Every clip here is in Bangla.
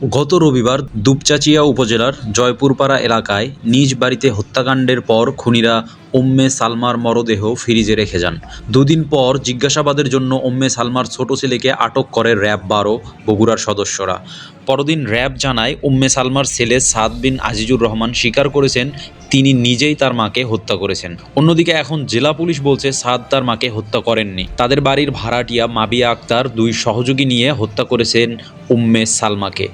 গত রবিবার দুপচাঁচিয়া উপজেলার জয়পুরপাড়া এলাকায় নিজ বাড়িতে হত্যাকাণ্ডের পর খুনিরা উম্মে সালমার মরদেহ ফ্রিজে রেখে যান। দুদিন পর জিজ্ঞাসাবাদের জন্য উম্মে সালমার ছোট ছেলেকে আটক করে র্যাব-12 বগুড়ার সদস্যরা। পরদিন র্যাব জানায়, উম্মে সালমার ছেলে সাদ বিন আজিজুর রহমান স্বীকার করেছেন তিনি নিজেই তার মাকে হত্যা করেছেন। অন্যদিকে এখন জেলা পুলিশ বলছে সাদ তার মাকে হত্যা করেননি। তাদের বাড়ির ভাড়াটিয়া মাবিয়া আক্তার দুই সহযোগী নিয়ে হত্যা করেছেন উম্মে সালমাকে।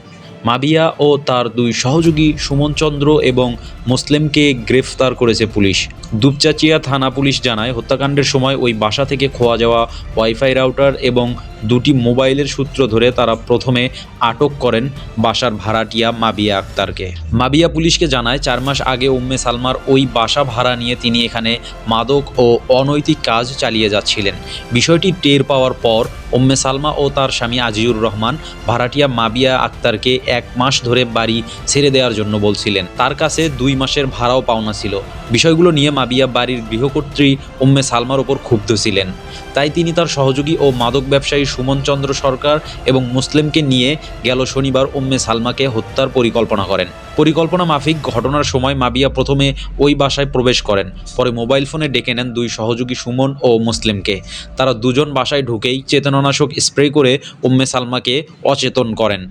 মাবিয়া ও তার দুই সহযোগী সুমন চন্দ্র এবং মোসলেমকে গ্রেফতার করেছে পুলিশ। দুপচাঁচিয়া থানা পুলিশ জানায়, হত্যাকাণ্ডের সময় ওই বাসা থেকে খোয়া যাওয়া ওয়াইফাই রাউটার এবং দুটি মোবাইলের সূত্র ধরে তারা প্রথমে আটক করেন বাসার ভাড়াটিয়া মাবিয়া আক্তারকে। মাবিয়া পুলিশকে জানায়, 4 মাস আগে উম্মে সালমার ওই বাসা ভাড়া নিয়ে তিনি এখানে মাদক ও অনৈতিক কাজ চালিয়ে যাচ্ছিলেন। বিষয়টি টের পাওয়ার পর উম্মে সালমা ও তার স্বামী আজিজুর রহমান ভাড়াটিয়া মাবিয়া আক্তারকে 1 মাস ধরে বাড়ি ছেড়ে দেওয়ার জন্য বলছিলেন। তার কাছে 2 মাসের ভাড়াও পাওনা ছিল। বিষয়গুলো নিয়ে মাবিয়া বাড়ির গৃহকর্ত্রী উম্মে সালমার ওপর ক্ষুব্ধ ছিলেন। তাই তিনি তার সহযোগী ও মাদক ব্যবসায়ী সুমন চন্দ্র সরকার এবং মুসলিমকে নিয়ে গেল শনিবার উম্মে সালমাকে হত্যার পরিকল্পনা করেন। পরিকল্পনা মাফিক ঘটনার সময় মাবিয়া প্রথমে ওই বাসায় প্রবেশ করেন, পরে মোবাইল ফোনে ডেকে নেন দুই সহযোগী সুমন ও মুসলিমকে। তারা দুজন বাসায় ঢুকেই চেতনানাশক স্প্রে করে উম্মে সালমাকে অচেতন করেন।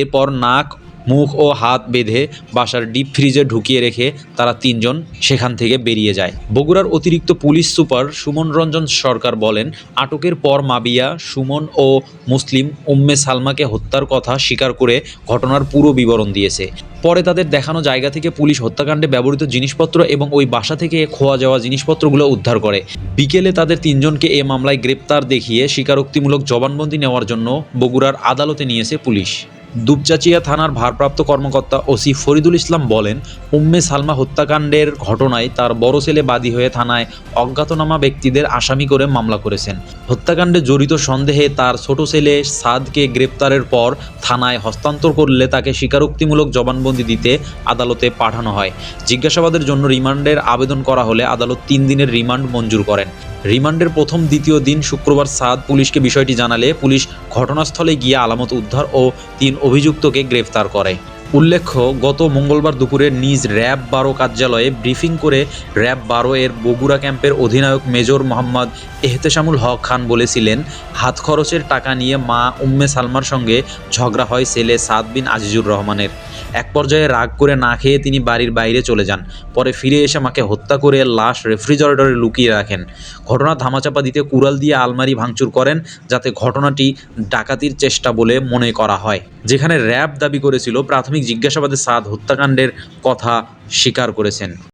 এরপর নাক, মুখ ও হাত বেঁধে বাসার ডিপ ফ্রিজে ঢুকিয়ে রেখে তারা 3 জন সেখান থেকে বেরিয়ে যায়। বগুড়ার অতিরিক্ত পুলিশ সুপার সুমন রঞ্জন সরকার বলেন, আটকের পর মাবিয়া, সুমন ও মুসলিম উম্মে সালমাকে হত্যার কথা স্বীকার করে ঘটনার পুরো বিবরণ দিয়েছে। পরে তাদের দেখানো জায়গা থেকে পুলিশ হত্যাকাণ্ডে ব্যবহৃত জিনিসপত্র এবং ওই বাসা থেকে খোয়া যাওয়া জিনিসপত্রগুলো উদ্ধার করে। বিকেলে তাদের 3 জনকে এ মামলায় গ্রেপ্তার দেখিয়ে স্বীকারোক্তিমূলক জবানবন্দি নেওয়ার জন্য বগুড়ার আদালতে নিয়েছে পুলিশ। দুপচাঁচিয়া থানার ভারপ্রাপ্ত কর্মকর্তা ওসি ফরিদুল ইসলাম বলেন, উম্মে সালমা হত্যাকাণ্ডের ঘটনায় তার বড় ছেলে বাদী হয়ে থানায় অজ্ঞাতনামা ব্যক্তিদের আসামি করে মামলা করেছেন। হত্যাকাণ্ডে জড়িত সন্দেহে তার ছোট ছেলে সাদকে গ্রেপ্তারের পর থানায় হস্তান্তর করলে তাকে স্বীকারোক্তিমূলক জবানবন্দি দিতে আদালতে পাঠানো হয়। জিজ্ঞাসাবাদের জন্য রিমান্ডের আবেদন করা হলে আদালত 3 দিনের রিমান্ড মঞ্জুর করেন। রিমান্ডের প্রথম দ্বিতীয় দিন শুক্রবার সাদ পুলিশকে বিষয়টি জানালে পুলিশ ঘটনাস্থলে গিয়ে আলামত উদ্ধার ও 3 অভিযুক্তকে গ্রেফতার করে। উল্লেখ্য, গত মঙ্গলবার দুপুরে নিজ র্যাব-12 কার্যালয়ে ব্রিফিং করে র্যাব-12 এর বগুড়া ক্যাম্পের অধিনায়ক মেজর মোহাম্মদ এহতেশামুল হক খান বলেছিলেন, হাত খরচের টাকা নিয়ে মা উম্মে সালমার সঙ্গে ঝগড়া হয় ছেলে সাদ বিন আজিজুর রহমানের। এক পর্যায়ে রাগ করে না খেয়ে তিনি বাড়ির বাইরে চলে যান। পরে ফিরে এসে মাকে হত্যা করে লাশ রেফ্রিজারেটরে লুকিয়ে রাখেন। ঘটনা ধামাচাপা দিতে কুড়াল দিয়ে আলমারি ভাঙচুর করেন, যাতে ঘটনাটি ডাকাতির চেষ্টা বলে মনে করা হয়। যেখানে র্যাব দাবি করেছিল, প্রাথমিক জিজ্ঞাসাবাদে সাদ হত্যাকাণ্ডের কথা স্বীকার করেছেন।